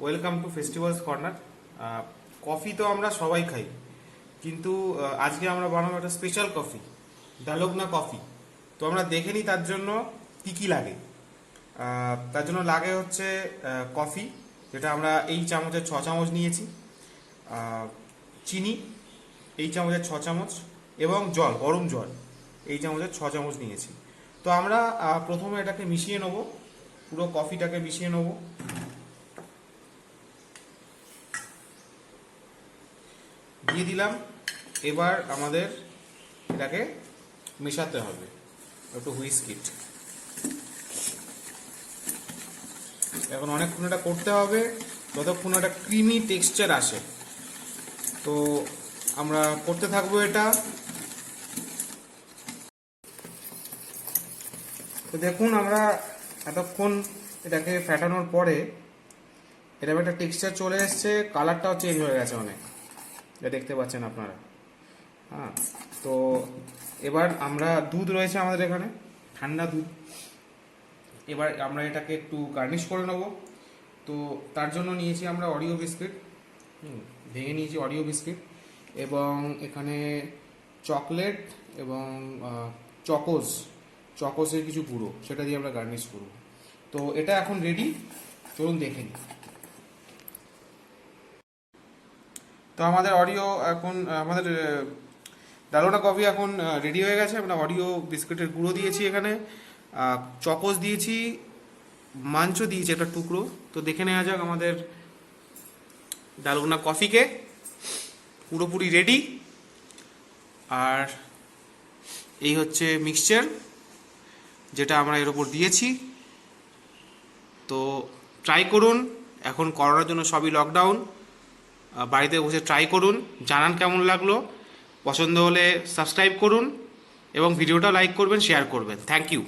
Welcome to festivals corner. Coffee তো আমরা সবাই খাই, কিন্তু আজকে আমরা বানাবো একটা স্পেশাল কফি, ডালগনা কফি। তো আমরা দেখে নিই তার জন্য কি কি লাগে। তার জন্য লাগে হচ্ছে কফি, যেটা আমরা এই চামচের 6 চামচ নিয়েছি, চিনি এই চামচের 6 চামচ, এবং জল, গরম জল এই চামচের 6 চামচ নিয়েছি। তো আমরা প্রথমে এটাকে মিশিয়ে নেব, পুরো কফিটাকে মিশিয়ে নেব। দিয়ে দিলাম। এবার আমাদের এটাকে মেশাতে হবে একটু হুইস্কিট। এখন অনেকক্ষণ এটা করতে হবে যতক্ষণ একটা ক্রিমি টেক্সচার আসে। তো আমরা করতে থাকবো এটা। তো দেখুন, আমরা এতক্ষণ এটাকে ফ্যাটানোর পরে এটা একটা টেক্সচার চলে এসছে, কালারটাও চেঞ্জ হয়ে গেছে অনেক, এটা দেখতে পাচ্ছেন আপনারা। হ্যাঁ, তো এবার আমরা দুধ রয়েছে আমাদের এখানে, ঠান্ডা দুধ। এবার আমরা এটাকে একটু গার্নিশ করে নেব। তো তার জন্য নিয়েছি আমরা অরিও বিস্কিট, ভেঙে নিয়েছি অরিও বিস্কিট, এবং এখানে চকলেট এবং চকোসের কিছু গুঁড়ো, সেটা দিয়ে আমরা গার্নিশ করব। তো এটা এখন রেডি, চলুন দেখে নিই। তো আমাদের আমাদের ডালগনা কফি এখন রেডি হয়ে গেছে। আমরা অরিও বিস্কুটের গুঁড়ো দিয়েছি, এখানে চকোস দিয়েছি, মাঞ্চো দিয়েছি একটা টুকরো। তো দেখে নেওয়া যাক আমাদের ডালগনা কফিকে, পুরোপুরি রেডি। আর এই হচ্ছে মিক্সচার যেটা আমরা এর ওপর দিয়েছি। তো ট্রাই করুন, এখন করোনার জন্য সবই লকডাউন, বাড়িতে বসে ট্রাই করুন, জানান কেমন লাগলো। পছন্দ হলে সাবস্ক্রাইব করুন এবং ভিডিওটা লাইক করবেন, শেয়ার করবেন। Thank you.